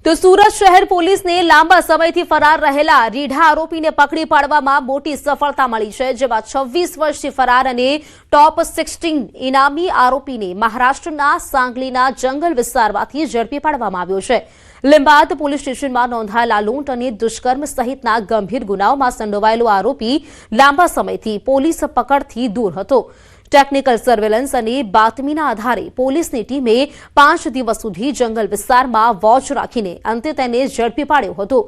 તો સુરત શહેર પોલીસને લાંબા સમયથી ફરાર રહેલા રીઢા આરોપીને પકડી પાડવામાં મોટી સફળતા મળી છે, જેમાં 26 વર્ષથી ફરાર અને ટોપ 16 ઇનામી આરોપીને મહારાષ્ટ્રના સાંગલીના જંગલ વિસ્તારમાંથી ઝડપી પાડવામાં આવ્યો છે। લીંબાદ પોલીસ સ્ટેશનમાં નોંધાયેલા લૂંટ અને દુષ્કર્મ સહિતના ગંભીર ગુનાઓમાં સંડોવાયેલો આરોપી લાંબા સમયથી પોલીસ પકડથી દૂર હતો। ટેકનિકલ સર્વેલન્સ અને બાતમીના આધારે પોલીસની ટીમે 5 દિવસ સુધી જંગલ વિસ્તારમાં વોચ રાખીને અંતે તેને ઝડપી પાડ્યો હતો।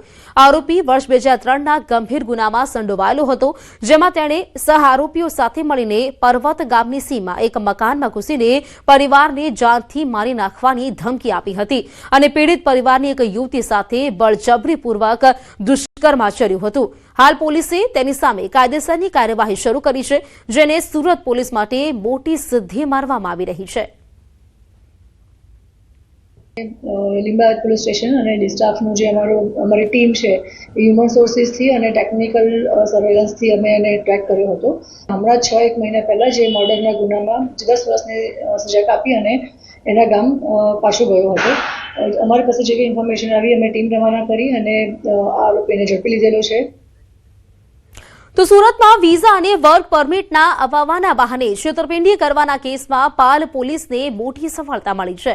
આરોપી વર્ષ 2003ના ગંભીર ગુનામાં સંડોવાયેલો હતો, જેમાં તેણે સહ આરોપીઓ સાથે મળીને પર્વત ગામની સીમમાં એક મકાનમાં ઘૂસીને પરિવારને જાનથી મારી નાખવાની ધમકી આપી હતી અને પીડિત પરિવારની એક યુવતી સાથે બળજબરીપૂર્વક દુષ્કર્મ આચર્યું હતું। હાલ પોલીસે તેની સામે કાયદેસરની કાર્યવાહી શરૂ કરી છે, જેને સુરત પોલીસ માટે મોટી સિદ્ધિ માનવામાં આવી રહી છે। લીંબાદ પોલીસ સ્ટેશન અને ડિસ્ટાફનું જે અમારી ટીમ છે એ હ્યુમન સોર્સિસથી અને ટેકનિકલ સર્વેલન્સથી અમે એને ટ્રેક કર્યો હતો। હમણાં 6-1 મહિના પહેલાં જે મર્ડરના ગુનામાં 10 વર્ષની સજા કાપી અને એના ગામ પાછો ગયો હતો। અમારી પાસે જે કંઈ ઇન્ફોર્મેશન આવી અમે ટીમ રવાના કરી અને આ આરોપીને ઝડપી લીધેલો છે। તો સુરતમાં વિઝા અને વર્ક પરમિટના અપાવવાના બહાને છેતરપિંડી કરવાના કેસમાં પાલ પોલીસને મોટી સફળતા મળી છે।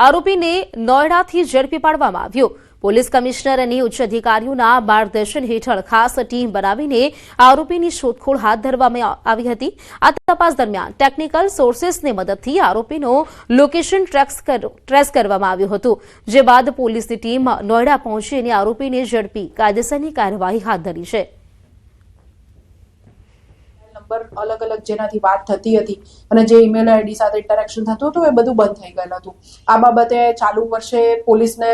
આરોપીને નોઈડાથી ઝડપી પાડવામાં આવ્યો। પોલીસ કમિશનર અને ઉચ્ચ અધિકારીઓના માર્ગદર્શન હેઠળ ખાસ ટીમ બનાવીને આરોપીની શોધખોળ હાથ ધરવામાં આવી હતી। આ તપાસ દરમિયાન ટેકનિકલ સોર્સેસની મદદથી આરોપીનો લોકેશન ટ્રેસ કરવામાં આવ્યું હતું, જે બાદ પોલીસની ટીમ નોઈડા પહોંચી અને આરોપીને ઝડપી કાયદેસરની કાર્યવાહી હાથ ધરી છે। નંબર અલગ અલગ જેનાથી વાત થતી હતી અને જે ઈમેલ આઈડી સાથે ઇન્ટરેક્શન થતું હતું એ બધું બંધ થઈ ગયેલું હતું। આ બાબતે ચાલુ વર્ષે પોલીસને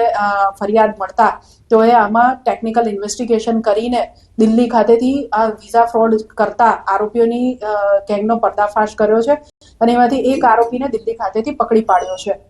ફરિયાદ મળતા તો એ આમાં ટેકનિકલ ઇન્વેસ્ટિગેશન કરીને દિલ્હી ખાતેથી આ વિઝા ફ્રોડ કરતા આરોપીઓની ગેંગનો પર્દાફાશ કર્યો છે અને એમાંથી એક આરોપીને દિલ્હી ખાતેથી પકડી પાડ્યો છે।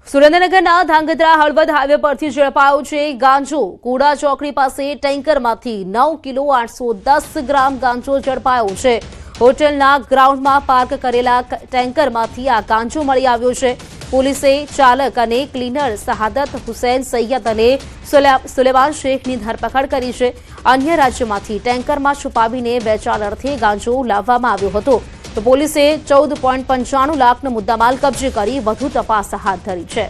સુરેન્દ્રનગરના ધાંગધ્રા હળવદ હાઈવે પરથી ઝડપાયો છે ગાંજો। કુડા ચોકડી પાસે ટેન્કરમાંથી 9 કિલો 810 ગ્રામ ગાંજો ઝડપાયો છે। હોટેલના ગ્રાઉન્ડમાં પાર્ક કરેલા ટેન્કરમાંથી આ ગાંજો મળી આવ્યો છે। પોલીસે ચાલક અને ક્લીનર શહાદત હુસૈન સૈયદ અને સુલેમાન શેખની ધરપકડ કરી છે। અન્ય રાજ્યમાંથી ટેન્કરમાં છુપાવીને વેચાણ અર્થે ગાંજો લાવવામાં આવ્યો હતો। તો પોલીસે 14.95 લાખનો મુદ્દામાલ કબજે કરી વધુ તપાસ હાથ ધરી છે।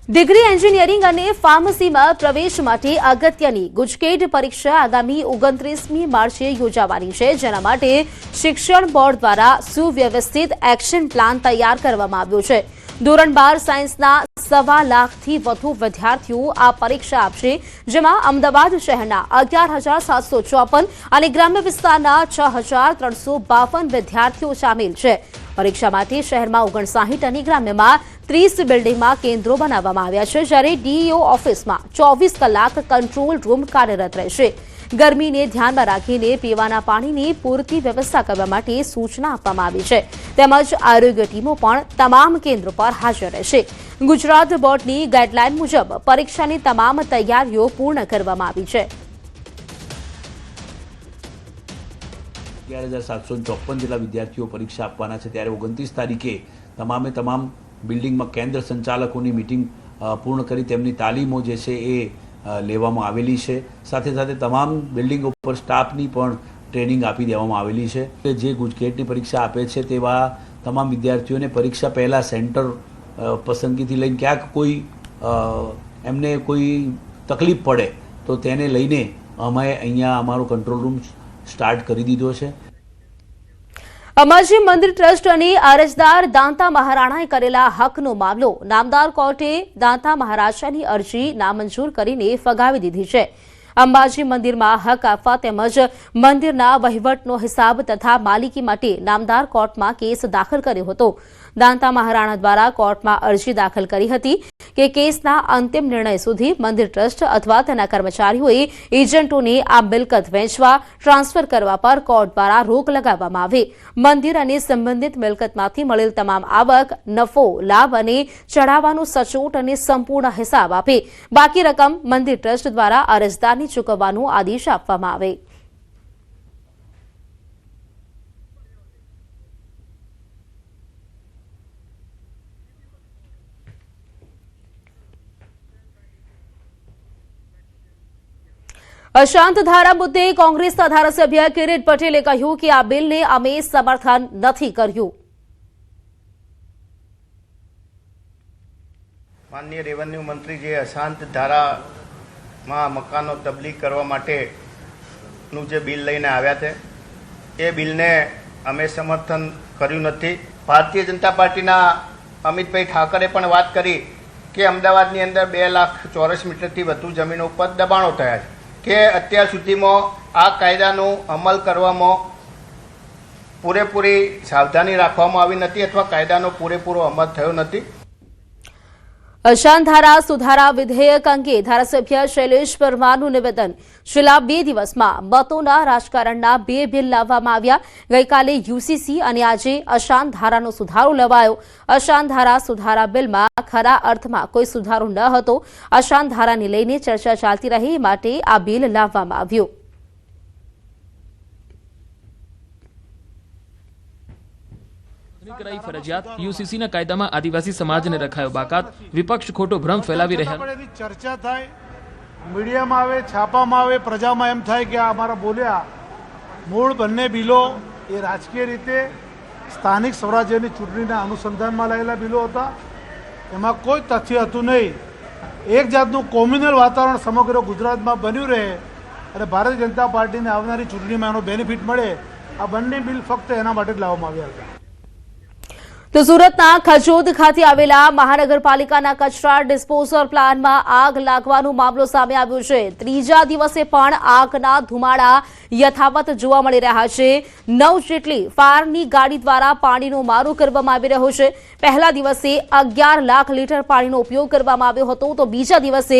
ડિગ્રી એન્જિનિયરિંગ અને ફાર્મસીમાં પ્રવેશ માટે અગત્યની ગુજકેટ પરીક્ષા આગામી 29મી માર્ચે યોજાવાની છે, જેના માટે શિક્ષણ બોર્ડ દ્વારા સુવ્યવસ્થિત એક્શન પ્લાન તૈયાર કરવામાં આવ્યો છે। ધોરણ 12 સાયન્સના 1.25 લાખથી વધુ વિદ્યાર્થીઓ આ પરીક્ષા આપશે, જેમાં અમદાવાદ શહેરના 11,754 અને ગ્રામ્ય વિસ્તારના 6,352 વિદ્યાર્થીઓ સામેલ છે। પરીક્ષા માટે શહેરમાં 59 અને ગ્રામ્યમાં 30 બિલ્ડિંગમાં કેન્દ્રો બનાવવામાં આવ્યા છે, જ્યારે ડીઈઓ ઓફિસમાં 24 કલાક કંટ્રોલ રૂમ કાર્યરત રહેશે। ગરમીને ધ્યાનમાં રાખીને પીવાના પાણીની પૂરતી વ્યવસ્થા કરવા માટે સૂચના આપવામાં આવી છે, તેમજ આરોગ્ય ટીમો પણ તમામ કેન્દ્રો પર હાજર રહેશે। ગુજરાત બોર્ડની ગાઈડલાઈન મુજબ પરીક્ષાની તમામ તૈયારીઓ પૂર્ણ કરવામાં આવી છે। 11,754 જેટલા વિદ્યાર્થીઓ પરીક્ષા આપવાના છે, ત્યારે 29 તારીખે તમામ બિલ્ડિંગમાં કેન્દ્ર સંચાલકોની મિટિંગ પૂર્ણ કરી તેમની તાલીમો જે છે એ લેવામાં આવેલી છે। સાથે સાથે તમામ બિલ્ડિંગો પર સ્ટાફની પણ ટ્રેનિંગ આપી દેવામાં આવેલી છે। જે ગુજકેટની પરીક્ષા આપે છે તેવા તમામ વિદ્યાર્થીઓને પરીક્ષા પહેલાં સેન્ટર પસંદગીથી લઈને ક્યાંક કોઈ એમને કોઈ તકલીફ પડે તો તેને લઈને અમે અહીંયા અમારો કંટ્રોલ રૂમ સ્ટાર્ટ કરી દીધો છે। અંબાજી મંદિર ટ્રસ્ટ અને અરજદાર દાંતા મહારાણાએ કરેલા હકનો મામલો નામદાર કોર્ટે દાંતા મહારાજાની અરજી નામંજૂર કરીને ફગાવી દીધી છે। અંબાજી મંદિરમાં હક આપવા તેમજ મંદિરના વહીવટનો હિસાબ તથા માલિકી માટે નામદાર કોર્ટમાં કેસ દાખલ કર્યો હતો। દાંતા મહારાણા દ્વારા કોર્ટમાં અરજી દાખલ કરી હતી કે કેસના અંતિમ નિર્ણય સુધી મંદિર ટ્રસ્ટ અથવા તેના કર્મચારીઓએ એજન્ટોને આ મિલકત વેચવા ટ્રાન્સફર કરવા પર કોર્ટ દ્વારા રોક લગાવવામાં આવે। મંદિર અને સંબંધિત મિલકતમાંથી મળેલ તમામ આવક, નફો, લાભ અને ચઢાવાનો સચોટ અને સંપૂર્ણ હિસાબ આપે। બાકી રકમ મંદિર ટ્રસ્ટ દ્વારા અરજદારને ચૂકવવાનો આદેશ આપવામાં આવે। અશાંત ધારા મુદ્દે કોંગ્રેસના ધારાસભ્ય કિરીટ પટેલે કહ્યું કે આ બિલને અમે સમર્થન નથી કર્યું. માનનીય રેવન્યુ મંત્રી જે અશાંત ધારામાં મકાનો તબદીલ કરવા માટેનું જે બિલ લઈને આવ્યા છે એ બિલને અમે સમર્થન કર્યું નથી. ભારતીય જનતા પાર્ટીના અમિતભાઈ ઠાકરે પણ વાત કરી કે અમદાવાદની અંદર 2 લાખ ચોરસ મીટરથી વધુ જમીનો ઉપર દબાણો થયા છે કે અત્યાર સુધીમાં આ કાયદાનું અમલ કરવામાં પૂરેપૂરી સાવધાની રાખવામાં આવી નથી અથવા કાયદાનો પૂરેપૂરો અમલ થયો નથી. અશાંત ધારા સુધારા વિધેયક અંગે ધારાસભ્ય શૈલેષ પરમારનું નિવેદન. છેલ્લા 2 દિવસમાં મતોના રાજકારણના 2 બિલ લાવવામાં આવ્યા. ગઈકાલે યુસીસી અને આજે અશાંત ધારાનો સુધારો લેવાયો. અશાંત ધારા સુધારા બિલમાં ખરા અર્થમાં કોઈ સુધારો ન હતો. અશાંત ધારાને લઈને ચર્ચા ચાલતી રહી માટે આ બિલ લાવવામાં આવ્યું. કરાઈ ફરજિયાત. યુસીસીના કાયદામાં આદિવાસી સમાજને રખાયો બાકાત. વિપક્ષ ખોટો ભ્રમ ફેલાવી રહ્યા. ચર્ચા થાય, મીડિયામાં આવે, છાપામાં આવે, પ્રજામાં એમ થાય કે આ અમારા બોલ્યા. મૂળ બંને બિલો એ રાજકીય રીતે સ્થાનિક સ્વરાજ્યની ચૂંટણીના અનુસંધાનમાં લાયેલા બિલો હતા. એમાં કોઈ તથ્ય હતું નહીં. એક જાતનું કોમ્યુનલ વાતાવરણ સમગ્ર ગુજરાતમાં બન્યું રહે અને ભારતીય જનતા પાર્ટીને આવનારી ચૂંટણીમાં એનો બેનિફિટ મળે, આ બંને બિલ ફક્ત એના માટે જ લાવવામાં આવ્યા હતા. તો સુરતના ખજોદ ખાતે આવેલા મહાનગરપાલિકાના કચરા ડિસ્પોઝલ પ્લાન્ટમાં આગ લાગવાનો મામલો સામે આવ્યો છે. ત્રીજા દિવસે પણ આગના ધુમાડા યથાવત જોવા મળી રહ્યા છે. 9 જેટલી ફાયરની ગાડી દ્વારા પાણીનો મારો કરવામાં આવી રહ્યો છે. પહેલા દિવસે 11 લાખ લીટર પાણીનો ઉપયોગ કરવામાં આવ્યો હતો તો બીજા દિવસે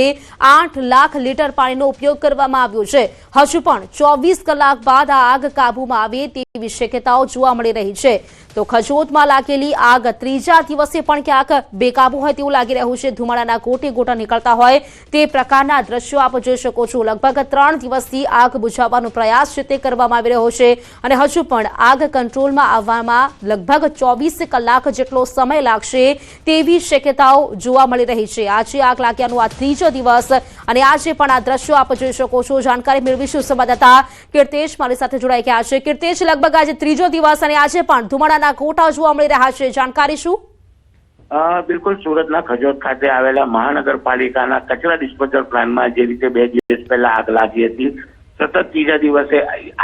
8 લાખ લીટર પાણીનો ઉપયોગ કરવામાં આવ્યો છે. હજુ પણ 24 કલાક બાદ આ આગ કાબૂમાં આવે તેવી શક્યતાઓ જોવા મળી રહી છે. તો ખજોદમાં લાગેલી આગ ત્રીજા દિવસે પણ ક્યાંક બેકાબુ હોય તેવું લાગી રહ્યું છે. ધુમાડાના ગોટે ગોટા નીકળતા હોય તે પ્રકારના દ્રશ્યો આપ જોઈ શકો છો. લગભગ 3 દિવસથી આગ બુઝાવવાનો પ્રયાસ છે તે કરવામાં આવી રહ્યો છે અને હજુ પણ આગ કંટ્રોલમાં આવવામાં લગભગ 24 કલાક જેટલો સમય લાગશે તેવી શક્યતાઓ જોવા મળી રહી છે. આજે આગ લાગ્યાનો આ ત્રીજો દિવસ અને આજે પણ આ દ્રશ્યો આપ જોઈ શકો છો. જાણકારી મેળવીશું સંવાદદાતા કીર્તેશ મારી સાથે જોડાઈ ગયા છે. કીર્તેશ, લગભગ આજે ત્રીજો દિવસ અને આજે પણ ધુમાડાના ગોટા જોવા મળી રહ્યા છે. જાણકારી શું? બિલકુલ, સુરતના ખજોદ ખાતે આવેલા મહાનગરપાલિકાના કચરા ડિસ્પોઝલ પ્લાન્ટમાં જે રીતે 2 દિવસ પહેલા આગ લાગી હતી, સતત ત્રીજા દિવસે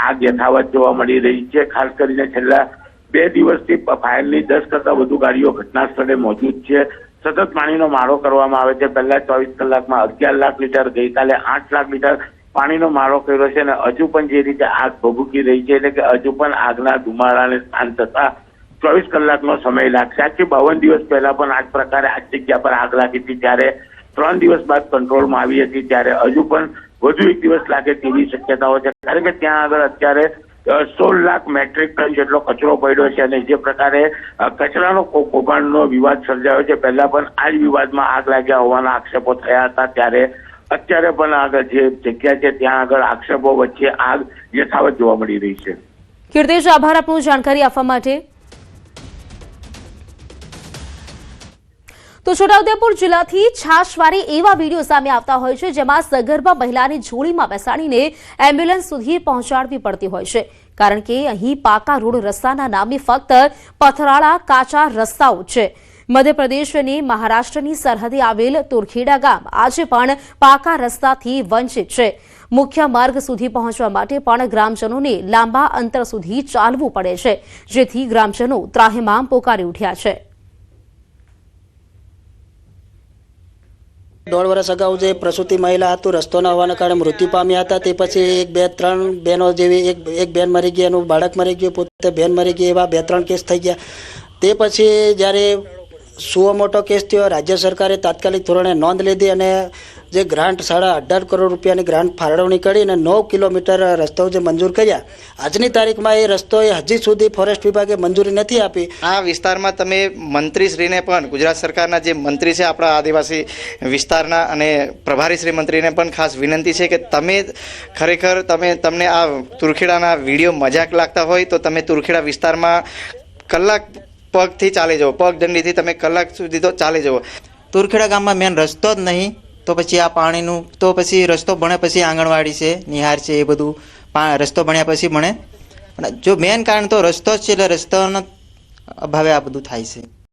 આગ યથાવત જોવા મળી રહી છે. ખાસ કરીને છેલ્લા 2 દિવસથી ફાયરની 10 કરતા વધુ ગાડીઓ ઘટના સ્થળે મોજૂદ છે. સતત પાણીનો મારો કરવામાં આવે છે. પહેલા 24 કલાકમાં 11 લાખ લીટર, ગઈકાલે 8 લાખ લીટર પાણીનો મારો કર્યો છે અને હજુ પણ જે રીતે આગ ભભૂકી રહી છે એટલે કે હજુ પણ આગના ધુમાડાને શાંત થતા 24 કલાકનો સમય લાગશે. આજથી 52 દિવસ પહેલા પણ આ જ પ્રકારે આ જગ્યા પર આગ લાગી હતી, ત્યારે 3 દિવસ બાદ કંટ્રોલમાં આવી હતી. ત્યારે હજુ પણ વધુ 1 દિવસ લાગે તેવી શક્યતાઓ છે, કારણ કે ત્યાં આગળ અત્યારે 16 લાખ મેટ્રિક ટન જેટલો કચરો પડ્યો છે અને જે પ્રકારે કચરાનો કૌભાંડનો વિવાદ સર્જાયો છે, પહેલા પણ આ જ વિવાદમાં આગ લાગ્યા હોવાના આક્ષેપો થયા હતા. ત્યારે અત્યારે પણ આગળ જે જગ્યા છે ત્યાં આગળ આક્ષેપો વચ્ચે આગ યથાવત જોવા મળી રહી છે. કીર્તેશ, આભાર આપનું જાણકારી આપવા માટે. તો છોટાઉદેપુર જિલ્લાથી છાશવારે એવા વિડીયો સામે આવતા હોય છે જેમાં સગર્ભા મહિલાની જોડીમાં બેસાડીને એમ્બ્યુલન્સ સુધી પહોંચાડવી પડતી હોય છે, કારણ કે અહીં પાકા રોડ રસ્તાના નામે ફક્ત પથરાળા કાચા રસ્તાઓ છે. મધ્યપ્રદેશ અને મહારાષ્ટ્રની સરહદે આવેલ તુરખેડા ગામ આજે પણ પાકા રસ્તાથી વંચિત છે. મુખ્ય માર્ગ સુધી પહોંચવા માટે પણ ગ્રામજનોને લાંબા અંતર સુધી ચાલવું પડે છે, જેથી ગ્રામજનો ત્રાહિમામ પોકારી ઉઠ્યા છે. 1.5 વર્ષ અગાઉ જે પ્રસૂતિ મહિલા હતું, રસ્તો ન હોવાના કારણે મૃત્યુ પામ્યા હતા. તે પછી 1, 2, 3 બહેનો જેવી એક બેન મરી ગઈ, એનું બાળક મરી ગયું, પોતે બેન મરી ગઈ, એવા 2-3 કેસ થઈ ગયા. તે પછી જ્યારે સુઓ મોટો કેસ થયો, રાજ્ય સરકારે તાત્કાલિક ધોરણે નોંધ લીધી અને જે ગ્રાન્ટ 18.5 કરોડ રૂપિયાની ગ્રાન્ટ ફાળવણી કરી અને 9 કિલોમીટર રસ્તાઓ જે મંજૂર કર્યા. આજની તારીખમાં એ રસ્તોએ હજી સુધી ફોરેસ્ટ વિભાગે મંજૂરી નથી આપી. આ વિસ્તારમાં તમે મંત્રીશ્રીને પણ, ગુજરાત સરકારના જે મંત્રી છે આપણા આદિવાસી વિસ્તારના, અને પ્રભારી શ્રી મંત્રીને પણ ખાસ વિનંતી છે કે તમે ખરેખર તમને આ તુરખેડાના વિડીયો મજાક લાગતા હોય તો તમે તુરખેડા વિસ્તારમાં કલાક પગથી ચાલી જાઓ, પગદંડીથી તમે કલાક સુધી તો ચાલી જાઓ. તુરખેડા ગામમાં મેન રસ્તો જ નહીં, તો પછી આ પાણીનું તો પછી રસ્તો બને પછી આંગણવાડી છે, નિહાર છે, એ બધું રસ્તો બન્યા પછી બને. પણ જો મેઇન કારણ તો રસ્તો જ છે, એટલે રસ્તાના અભાવે આ બધું થાય છે.